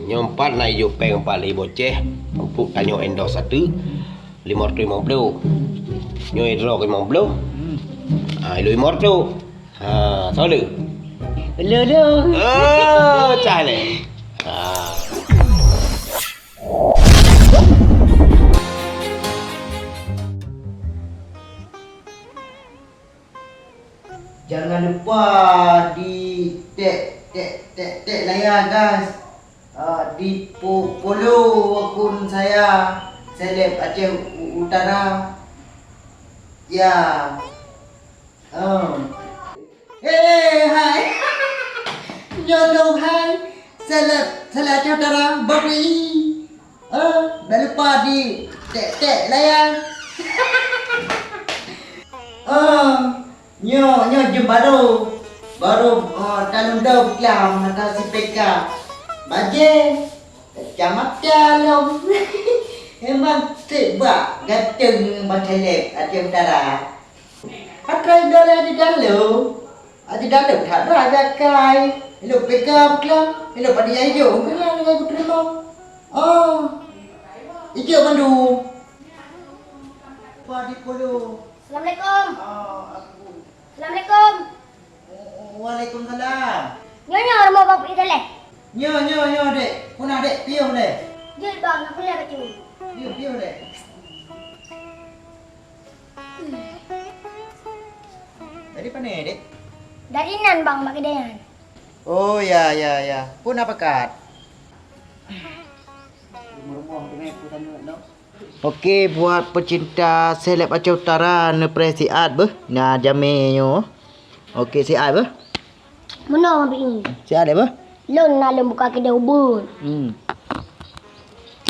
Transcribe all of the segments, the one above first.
Nyompat na iyo peng pali boceh empuk tanyo endo satu 550 nyo idro 50 ilo 50 solu Lu. cale Jangan lupa di tek layar guys. Di follow akun saya Seleb Aceh Utara. Ya. Hai. Nyolong hai. Seleb Aceh Utara beri. Jangan lupa di tek layar. Nyo je baru dalam dau klam atau si peka baje camak dalam emang tiba gateng bacelek Aceh Utara akai dole di dalam tak ada kai lu peka klam lu pada ayo kena dengan terima ijo mandu padi polo. Assalamualaikum. Aku. Assalamualaikum. Waalaikumsalam. Nyonya rumah bapak kita leh. Nyo dek. Kuna dek piu dek. Jul bang, aku lihat baju. Piu dek. Dari mana dek? Dari nan bang, mak kedayan. Oh ya. Pun apa kat? Okey, buat pecinta seleb Aceh Utara nepre siat beh. Nah jaminyo. Okey siat beh. Mana mak ini? Siat beh. Lon nak buka kedai ubun.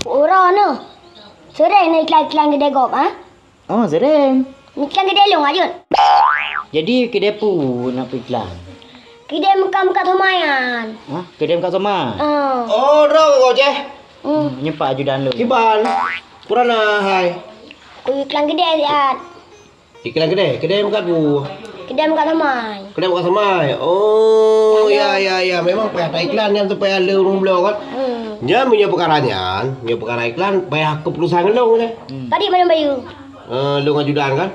Orang no. Sering nak iklan kedai gop ah? Oh, sering. Iklan kedai long ajut. Jadi kedai pun nak iklan. Kedai muka-muka Tomayan. Kedai kat sama. oh ro boceh Nyempak ajudan lu. Iban Purana hai Ku iklan kedai siat. iklan kedai bukan bu Kedai muka Tomay. kedai bukan samai oh ya memang payah tak iklan yang tu payah le urung belau kan nya minyak perkaranya iklan payah ke perusahaan ngelong ni Tadi mana bayu? lu ngajudan kan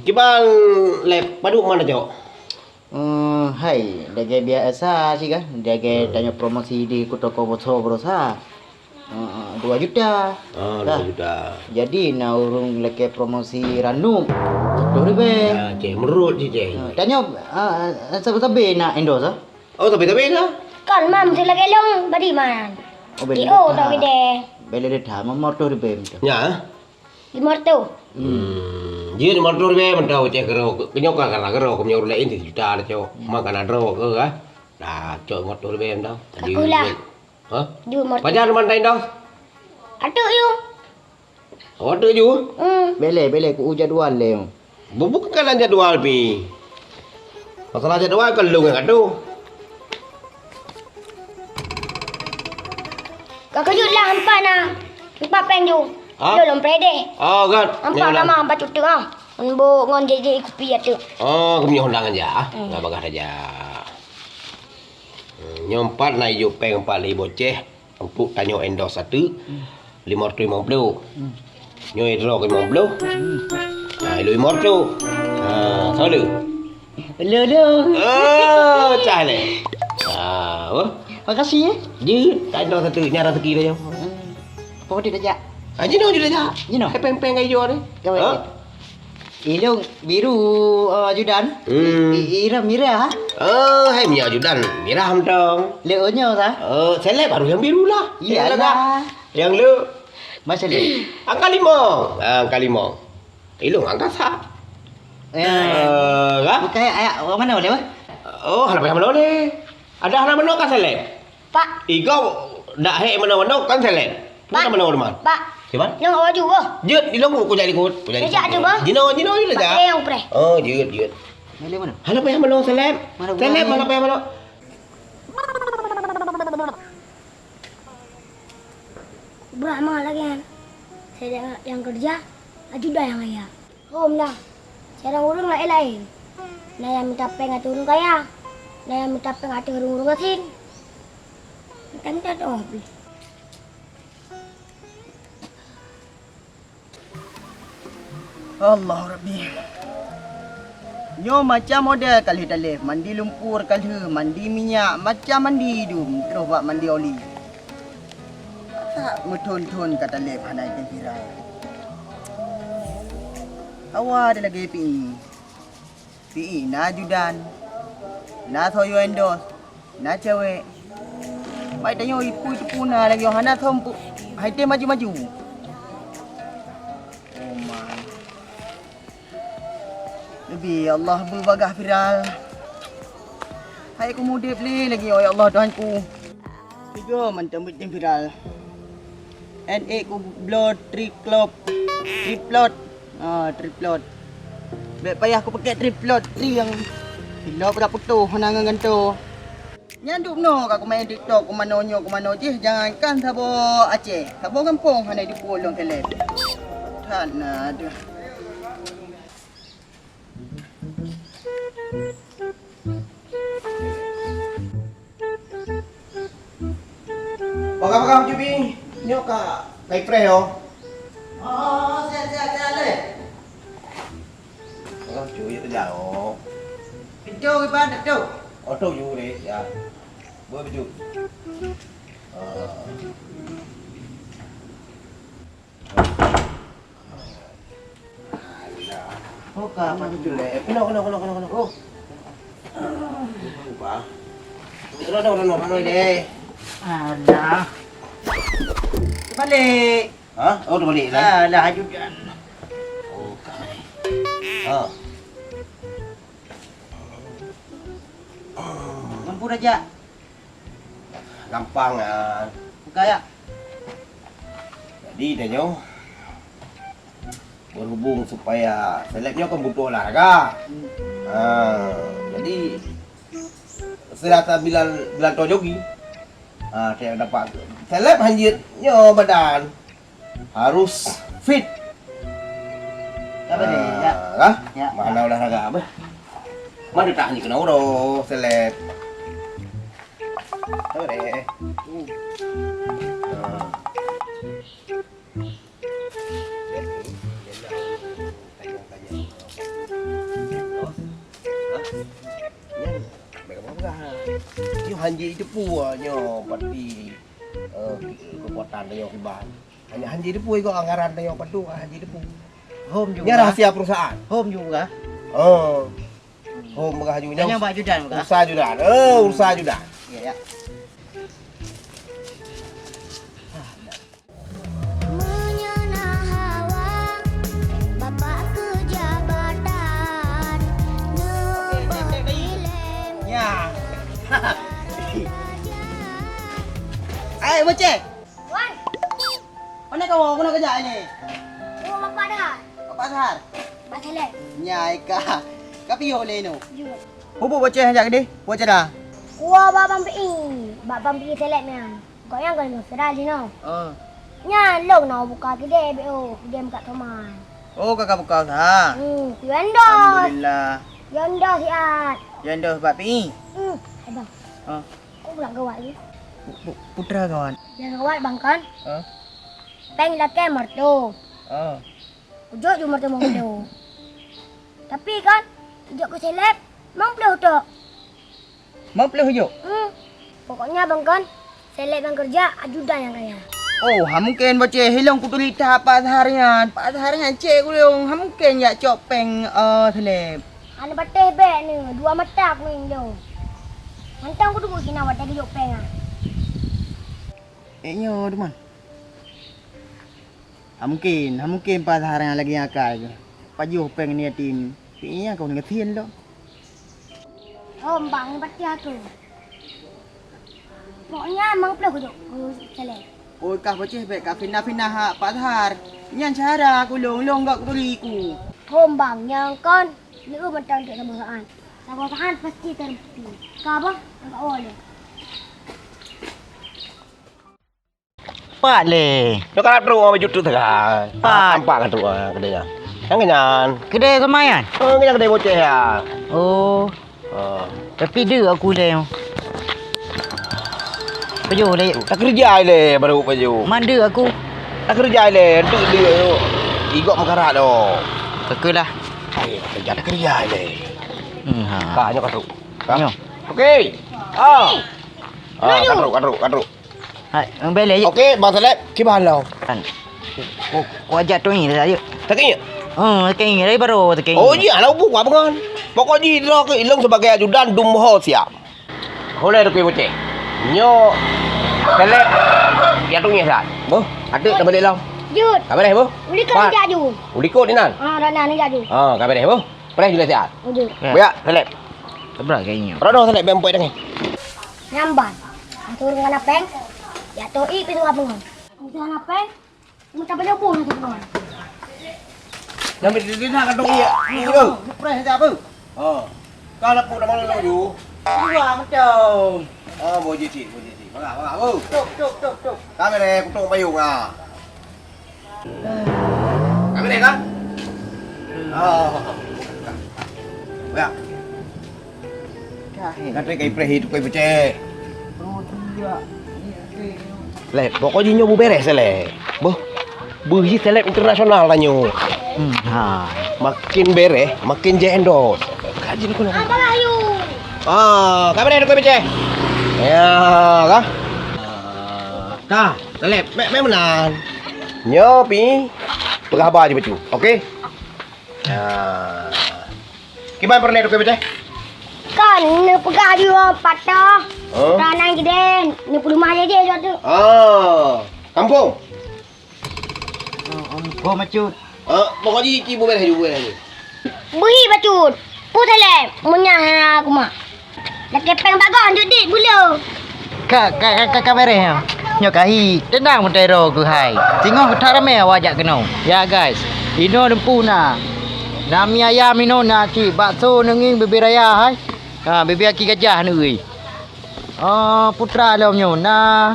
kibal lep padu mana cok Hai, daga biasa sih kan. Daga tanya promosi di Kota Koboso berosa. 2 juta. 2 juta Jadi na urung leke promosi ranum. 10 ribu. cek merut cek Tanya sabe nak endorse ah? oh tapi lah Kan mam sila kelong badi man. Oh, Tio tau kedai. Bele de tha ma 10 ribu tu. nya Di mortu. Dia ni motor be mentau cek kero kenyok karena kero ko nyor lain 3 juta dah cok makan adro ke ah dah cok motor be mentau Akulah. hah Di mortu. pajar mantai dah Atuk you. order ju Bele ku jadual le. bukan jadwal pi masalah jadwal kan lu yang adu Kakajut lah hampa na. Hampa peng ju. Ha? Lolong prede. oh kan Hampa nama hampa cutu ah. Ambo ngon jeje kopi atu. oh kami hondangan aja enggak bagah aja nyompat na iyo peng pali boceh empuk tanyo endo satu 550 nyo idro 50 ilo 50 solu Lu. cale Makasih ya. je tak ada satu nyara rezeki dah Apa dia dah? Jino je dah Jino? peng ayo ni Ilung biru ajudan. Ira mira ha. hai minyak judan mirah dong Leonyo ta? seleb baru yang biru lah Iyalah. yang lu Masa le. angka 5 ilung angka sak Bukan ayak orang mana boleh? oh hana payah mana ni ada hana mana kan seleb Pak, igau dak hek mana kan seleb Pak. mana mana Pak. Siapa? Nang awak juga. Jut, ilong ko jadi ikut. Jat tu ba? Jino je Pak dah. yang pre. Oh, jut. Boleh mana? Hala payah mana seleb? Mana Seleb boleh. mana payah mana? Berat mah lagi kan. Saya yang kerja, aju dah yang ayah. Home lah. Saya urung lain. Nah yang minta peng atau urung kaya. Nah yang minta peng atau urung asin. Kan tak ada apa. Allah Rabbi. Nyo macam model kali dalif, mandi lumpur kali, mandi minyak, macam mandi hidung, terus buat mandi oli. Tak metun-tun kata dalif hanai tempira. Awak ada lagi PI. PI na judan. Na thoyo endos. Na cewek. Baik tanya ipu puna lagi hana thom haite maju-maju. Oh my. Lebih Allah berbagah viral. Hai aku muda beli lagi ya Allah Tuhanku. Tiga mantap bikin viral. NA ku blood triplot. Triplot. Baik payah aku pakai triplot yang bila pada putus hanangan ganto. Nyanduk no aku main TikTok ku mano je jangankan sabo Aceh. Sabo kampung hanai di Pulau Kelep. Tanah ada. Pakam Jubi. Nyo ka kay preho. Oh, siap le. Oh, cuy itu jauh. Pintu ke mana tu? Oh, tu you deh, ya. Boleh baju. Oh, ka apa tu le? Kena. Oh. Lupa. Kena deh. Ada. Balik. Hah? Oh, udah balik lah. Lah hajudan. Oh, kai. Ah. Mampu aja. Gampang ah. Buka ya. Jadi Danyo berhubung supaya selebnya kan butuh olahraga. Jadi setelah bilang tojogi, saya dapat seleb hanjitnya badan harus fit. Apa ni? Ya. Kah? Ya. Mana olahraga apa? Mana tak hanya kena uro seleb. Oh deh. Yung hanji itu puanya pati kekuatan yang kiban. Hanya hanji itu pu anggaran yang padu hanji itu pu. Home juga. Ini rahasia perusahaan. Home juga. Oh. Home bagah junya. Jangan buat judan buka. Usaha judan. Usaha judan. Ya ya. Menyana hawa bapak kejabatan ngebelem Ya. Ai bocah. Wan, Mana kau kena kerja ni? rumah pada Kau pasar. Batalek Nyai ka. Kapi yo le no. juga. Bubu bocah ajak dia. Bocah dah. Kuah babam pi. Babam pi telek memang. Kau yang kau nak sedar je no. Nya long no buka kedai BO, kedai kat rumah. Oh kakak buka usaha. Yanda. Alhamdulillah. Yanda siat. Yang dah sebab pi. Abang. Ha. Kau pulang gawat lagi. Putra kawan. Yang gawat bang kan. Ha. Peng laki mertu. Ha. Ujuk je mertu mertu. Tapi kan, ujuk ke seleb, mang peluk tak. Mau pelih hujung. Pokoknya bang kan, seleb yang kerja, ajudan yang kaya. Oh, mungkin bocah hilang kutulita pas harian. Pas harian cek gulung. Mungkin ya copeng seleb. Ana pateh bek ni, 2 mata aku yang jauh. Mantang aku tunggu kena wadah ke jopeng ah. Nyo deman. Mungkin pas harian lagi akal. Paju peng ni tin. Pinya kau dengan thiên lo. Oh, bang patih aku. Pokoknya mang peluk ujuk seleb. Oh, kah bocah baik kah fina ha pas har. Nyan cara gulung gak kutuliku. Bang yang kan, ni mantang tak kebangsaan. Kebangsaan pasti terbukti. Kau bang, tak boleh. Pak le. Nó có tru mà chút tu thà. Tampak kan tru kedai ya. Yang kenyan. Kedai kemayan. Kenyan kedai bocah ya. Oh, tapi dia aku le. Baju le. Tak kerja le baru baju. Manda aku. Tak kerja le, tu dia tu. Igok makarat tu. Kekelah. Ai, kerja le. Ha. Kanya katruk. Nyo. Okey. Katruk. Hai, bele je. Okey, bang Salep, kiban lo. Kan. Ko ajak tu ni dah je. Tak kaya. Keng dari baru tu keng. Oh, iya, lah buat apa kan? Pokoknya dia ke ilong sebagai ajudan dumho siap. Boleh tu kuih boceh. Nyo. Salep. Ya tu ngesat. Boh, ada tak balik lo. Jut. Kabar deh, boh. Uli kan jaju. Uliko ni nan. Rana ni jaju. Kabar deh, boh. Pernah juga siap. Jut. Ya, Salep. Sebra kayaknya. Rodo Salep bempoi dah ni. Nyamban. Turun dengan apeng. Ya to i pitu apa ngon. Dengan apeng. Muta banyak pun tu ngon. Nampak dia nak kadang iya. Iya. Pernah tak apa? Kau nak pun dah malu dulu. Dua macam. Boleh cik. Bangak, boh. Tuk. Kami deh, kutung payung ah. Kami deh kan? Ya. Kata kau ipreh hidup kau boceh. Le, pokoknya nyobu beres le. Boh. Behi seleb internasional tanyo. Ha. Makin beres, makin jendol. Kaji ni kau nak. Abang ayu. Kami deh kau boceh. Ya, kah? Kah, seleb, menan. Nyopi. Penghabar je betul. Okey? Gimana pernah kau boceh? Kan ni pegah dia patah. Tanang geden. Ni perlu maya je tu. Kampung. Ko macut. Pokoknya ibu beres juga ni. Buhi bacut. Putalem. Munyah aku mak. Dah kepeng bagon tu dik bulu. Ka beres ya. Nyo kahi tenang mentero ku hai. Tengok ku tak ramai awak kena. Ya guys. Ino dempu na. Nami ayam ino na ci bakso nenging bebe raya hai. Bebe aki gajah ni oi. Putra lo nyo na.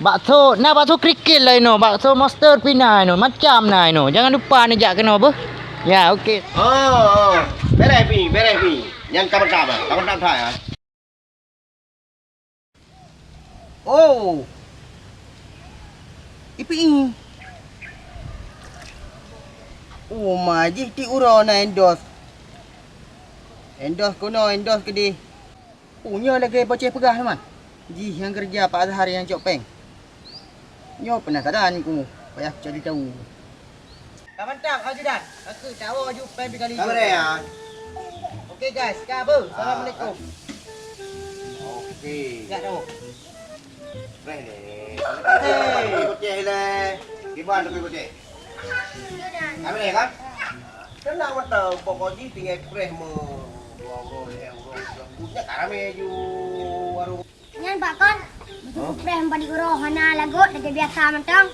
Bakso krikil lah ino. Bakso monster pina ino. Macam na ino. Jangan lupa ni jak kena apa. Ya okey. Beres pi. Yang kapan tak ya? Oh. Ipi. Oh, maji ti uro na endorse. Endorse ke di. Punya lagi boceh pegah teman. Ji yang kerja Pak Azhar yang Cok Peng. Nyo penasaran ku. Payah cari tahu. Kapan tak Ajudan? Aku tahu Aju Peng kali. Kabar ya? Okey guys, khabar. Assalamualaikum. Okey. Tak tahu. Beres ni. Hei, boceh le. Gimana tu boceh? Kami ni kan? Tenang mata, pokoknya tinggal preh mo. Punya karame ju warung. Nyan pak kon. Preh bagi guru hana lagut dah biasa mentang.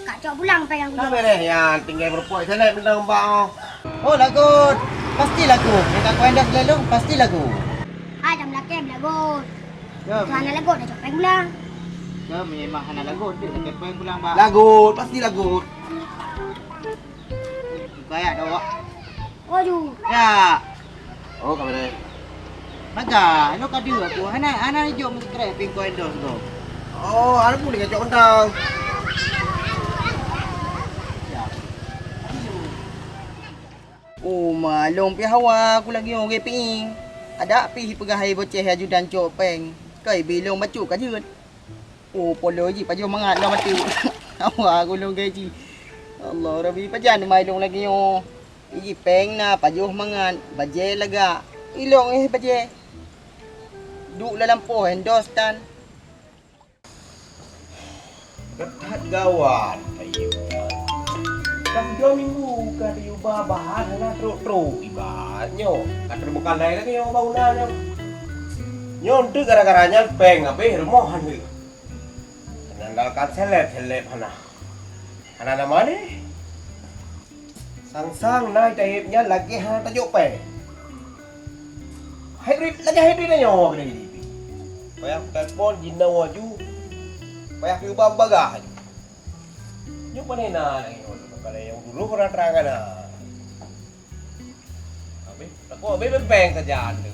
Kak cok pulang pegang Kami guru. ni yang tinggal berpuai sana bentang bang. Oh lagu. Pasti lagu. Kita kau endak selalu pasti lagu. Jam lakem lagut. Ya, Hana lagut dah cok peng pulang. ya memang hana lagu dia tak kepeng pulang Pak. Lagut, pasti lagut. Kayak dah. Oju. Ya. Oh, kami ni. Maka, lo kadu aku. Hana jom mesti keren ping kau endorse tu. Oh, ada pun dia cok kentang. Oh, malum pi hawa aku lagi orang ping. Ada pi pegah hai boceh ajudan Cok Peng. Kai bilong bacu kajut. Oh, polo ji paju mangat dah mati. Hawa aku long gaji. Allah Rabbi pajan mai long lagi yo. Iji peng na pajuh mangan, baje laga. Ilong baje. Duk dalam poh endorse tan. Ketat gawan. Ayo. Kang 2 minggu ka di ubah bahan na truk ibaratnya. Kan bukan lain lagi yang bangunannya. Nyontu gara-garanya peng abe rumahan we. Nandalkan seleb hana. Hana nama ni? Sang naik tahipnya lagi hana tajuk peng. Hybrid na nyawa kena ini. Payah telepon jinna waju. Payah ubah bagah. Yung panay na lang yun. Kalau yang dulu pernah terangan na. Ako, beng kerjaan tu.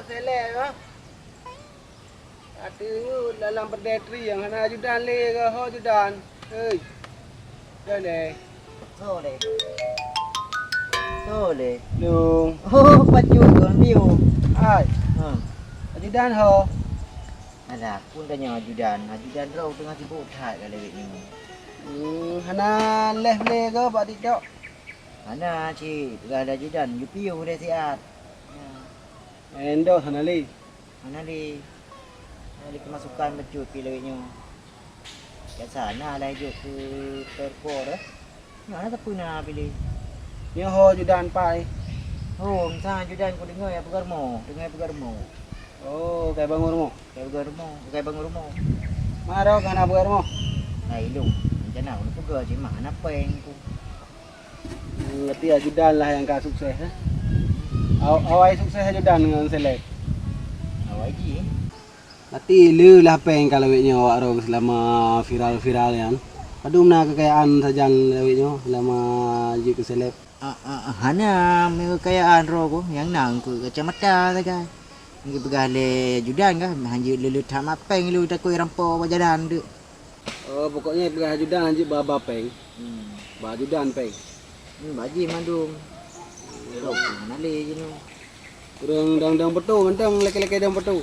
selek ah. Ada dalam perdetri yang hana ajudan le ke ho ajudan. Hei. Dah le. Soleh. Soleh. Lung. Oh, baju con view. Ai. Hmm. Ajudan ho. Ada pun tanya ajudan. Ajudan rau tengah sibuk thai ka lewet ni. Hana leh le ke pak dik. Mana cik, ada ajudan. You piu dah siat. Endo hana le. Mana di? Ada kemasukan baju pi lewetnya. Kat sana lah hidup ke Perko dah. Mana tak pernah pilih. Nyo ho ajudan pai. Oh, misalnya ajudan ku dengar ya pegarmo. Dengar pegarmo. Oh, kai bangun rumah. Kayak pegarmo. Kayak bangun rumah. Maro kana buat rumah. Nah, ilung. Macam mana? Aku pegar cik mana peng ku. Ngerti ajudan lah yang kau sukses. Awai sukses ajudan dengan selek. Awak ji. Nanti lu lah peng kalau weknya awak ro selama viral-viral kan. Padu mana kekayaan saja lewetnya selama je ke seleb. Hana kekayaan ro ko yang nang ku kacamata saja. Ni pegang le ajudan kah? Hanya lelu tak mapeng lu tak koi rampo bajadan tu. Oh, pokoknya pegang ajudan anjir baba peng. Ba ajudan peng. Baji mandung. Ro mana le je nu. Kurang dang betul mentang laki-laki dang betul.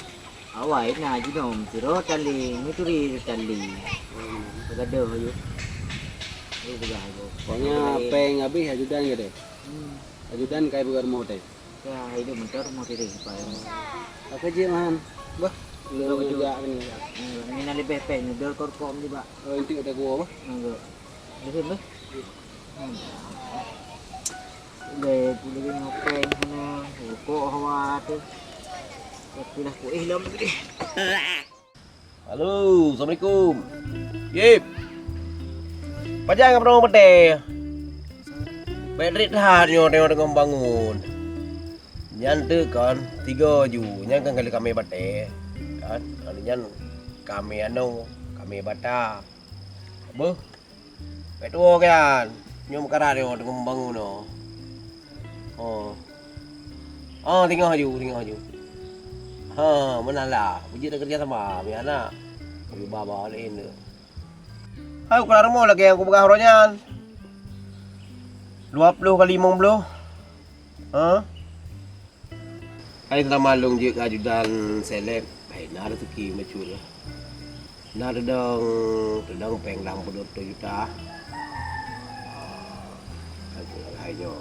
Awai na ji dom siro tali mituri tali. Begado yo. Ni pegang aku. Pokoknya peng habis ajudan ke deh. Ajudan kai begar mau teh. Ya, itu mentor mau diri pa. Apa je man? Bah, lu juga ni. Ni na lebih peng dol korkom di ba. Oh, inti ada gua bah. Enggak. Lebih be. Le pulih ngopeng sana. Kok hawa tu. Pilah ku ihlam gede. Halo, Assalamualaikum. Yip. Pajang apa nama pete? Bedrit nyo tengok bangun. Nyan kan 3 ju, nyan kan kali kami bate. Kan, nyan kami kami bata. Apa? Betul kan? Nyo mekara tengok bangun no. Oh, tengok ju. Ha, mana lah. Puji dah kerja sama. Miana. Bagi baba lain dia. Hai, keluar rumah lagi yang aku pegang ronya. 20 kali 50. Ha? Hai, telah malung je ke ajudan seleb. Hai, nak ada tuki macur lah. Nak redang peng 62 juta. Hai, nyo.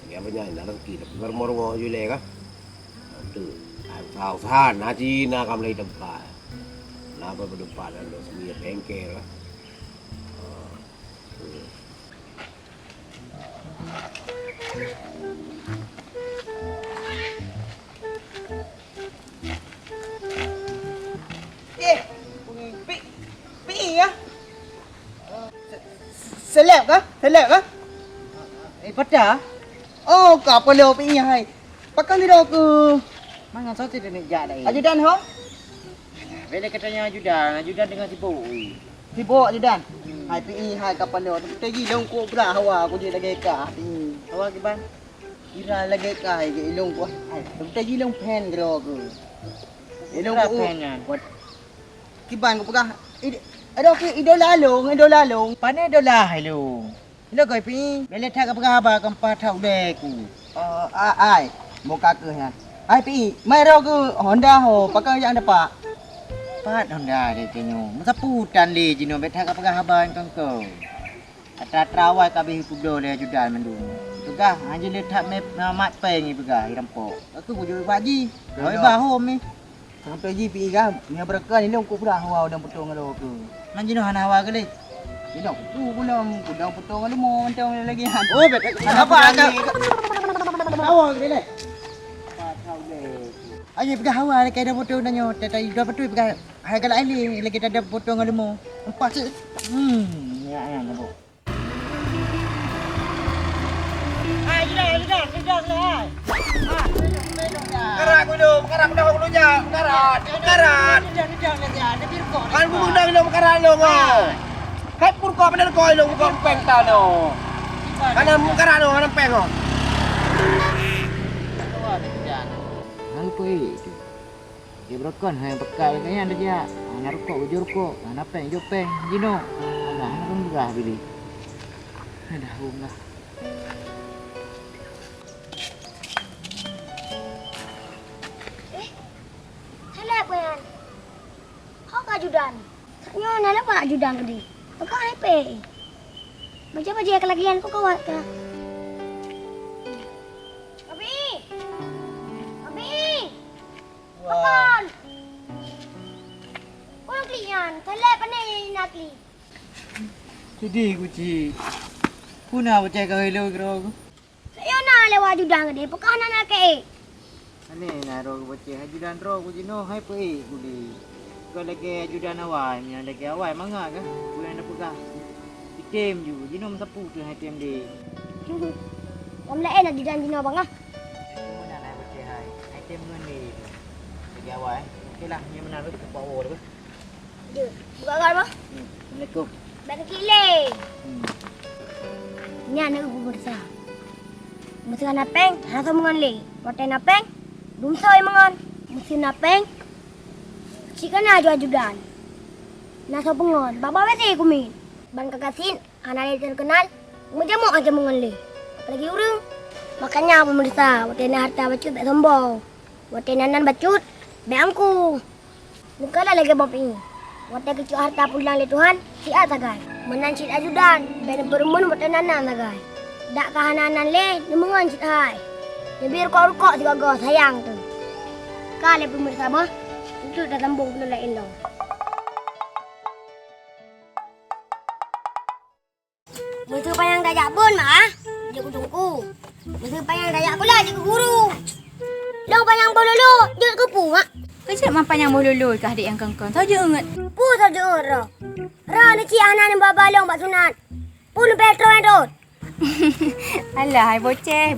Ya, banyak nak ada tuki. Tapi rumah je leh kah? Tu. Tahu sahan, naji nak kami lagi tempat. Nak berdepan ada semua bengkel lah. Pi ya. Seleb kah? Pada? Oh, kau perlu pi hai. Pakai ni dah ke? Mana satu dia nak jalan dah. Ajudan ho? Bila katanya ajudan dengan sibuk. Sibuk ajudan. Hai pi hai kapal dah. Tapi ji long ko pula hawa aku je lagi ka. Awak ke ban? Ira lagi ka hai long ko. Hai, tapi ji long pen gro ke. Long ko. Buat Kiban ko pula. Ada ke idola long. Pane dolah lu. Lu kau pi. Bila tak apa khabar kampa tahu deh ku. Ai, muka ke ya. Ai pi, mai ro ke Honda ho, pakai yang depan. Pat Honda dia kenyo. Masa putan le jino bet tak apa khabar kang kau. Ata trawai kabeh pudo le ajudan mandung. Tugah hanya le tak mat peng ni pegah rampo. Aku kuju baji. Oi bahom ni. Sampai ji pi ga, nya berkan ni long ko pula hawa dan potong ro ke. Man jino hana hawa ke le. Ni long tu pulang potong lu mo mentang lagi han. Oh bet Apa agak hawa ke le. Aje pegah hawa le kai dah potong nanyo. Tata ida betul pegah. Hai kalau ini lagi tak ada potong alemo. Empat se. Ya nabo. Sudah le. Karat aku dong, karat aku nya. Karat. Kan aku undang dong karat lo mo. Hai pur ko bener ko lo ko peng ta no. Kana mu karat no, kana peng no. lupa tu. Dia berokon hai pakai kan dia. Nak rokok baju rokok. Nak peng jopeng jino. Nah, nak murah beli. Dah rumah. Helak kan. Kau kajudan. Nyo nala pa ajudan kedi. Pagka ay pe. Baca-baca ya kelagian kau kawat ka. Abi! Abi! Papan! Orang kliyan. Helak pa na nak li. Sedih kucing. Puna bocah kau hello kero. Sayo na lewa ajudan kedi. Pagka na ke. Ane naro bocah ajudan ro kujino hai pe kuli. Kau lagi ajudan awal, ni lagi awal mangga ke? Kau yang nak pegang. Item ju, jino sapu tu hai item dia. Kamu lain ajudan jino bang ah. Mana nak bocah hai. Item ni lagi awal. Okeylah, ni mana tu ke power tu. Jom. Buka kau apa? Assalamualaikum. Bagi kile. Ni anak ibu bersah. Mesti napeng, rasa mengan le. Watai napeng, dumsoi mengan. Mesti napeng. Jika na ajudan. Nasa pengon, baba bete kumin. Ban kakasin, anak terkenal, menjamu aja mengan le. Apalagi urang. Makanya pemirsa, watai na harta bacut tak sombong. Watai nanan bacut, beangku. Nukala lagi bopi. Watai kecil harta pulang le Tuhan, si atagai. Menancit ajudan, ben berumun watai nanan tagai. Dak kahananan le, nemengan cit hai. Lebih rukok-rukok si gagah sayang tu. Kali pemirsa mah, itu dah tembung pun lain lo. Musuh payang dayak pun mah, dia kudungku. Musuh payang dayak pula dia ke guru. Long payang bololo, dia ke pu mak. Kecil mampan yang bololoi ke adik yang kengkong. Tahu je ingat. Pu saja ora. Ra ni ci anak ni babalong bak sunat. Pun petro endot. Alah, hai boceh.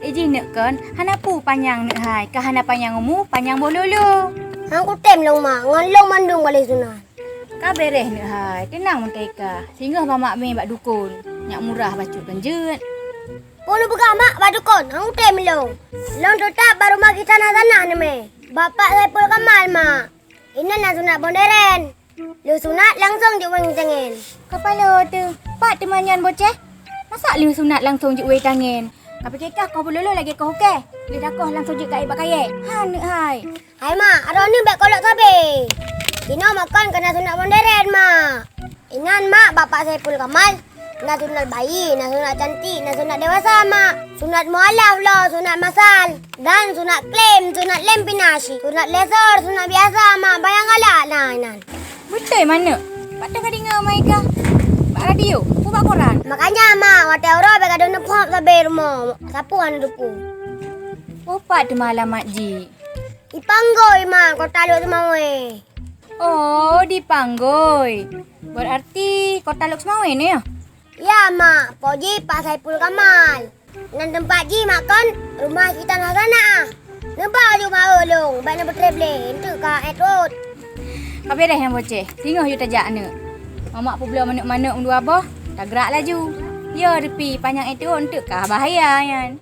Iji nak kan, hana pu panjang nak hai. Kah hana panjang umu, panjang bololo. Hang ku tem long mak, ngan long mandung balik sunat. Kah beres nak hai. Tenang mun ka. Singgah mamak me bak dukun. Nyak murah bacut penjeut. Pun buka mak bak dukun, hang ku tem long. Long tetap baru mak kita tanah ni me. Bapak saya pul Kamal mak. Ini nak sunat bonderen. Lu sunat langsung je wang tangan. Kepala tu. Pak temanyan boceh. Masa lu sunat langsung je wei tangan. Apa kekah kau bololo lagi kau okey. Lu dah kau langsung je kai bakayek. Ha nak hai. Hai mak, ada ni bak kolok sabe. Kino makan kena sunat bonderen mak. Ingat mak bapak saya pul Kamal. Nak sunat bayi, nak sunat cantik, nak sunat dewasa mak. Sunat mualaf lah, sunat masal. Dan sunat klaim, sunat lempinasi. Sunat laser, sunat biasa mak. Bayang galak lah Inan. Betul mana? Pak tengah dengar mai kah? Pak radio, buat koran. Makanya mak, watai orang bak ada nepok sabe rumah. Sapu anu dupu. Opat tu malam mak ji. Ipanggoi mak, kau taluk semua weh. Oh, dipanggoi. Berarti kau taluk semua ni ya? Ya mak, Poji Pak Saipul Kamal. Nan tempat ji makan rumah kita nak sana. Nampak rumah ulung, baik nak bertraveling. Itu ka road. Kau beres yang boceh. Singgah you tajak ni. Mamak pun belum mana-mana undu abah. Tak gerak laju. Ya, repi panjang itu untuk kah bahaya kan.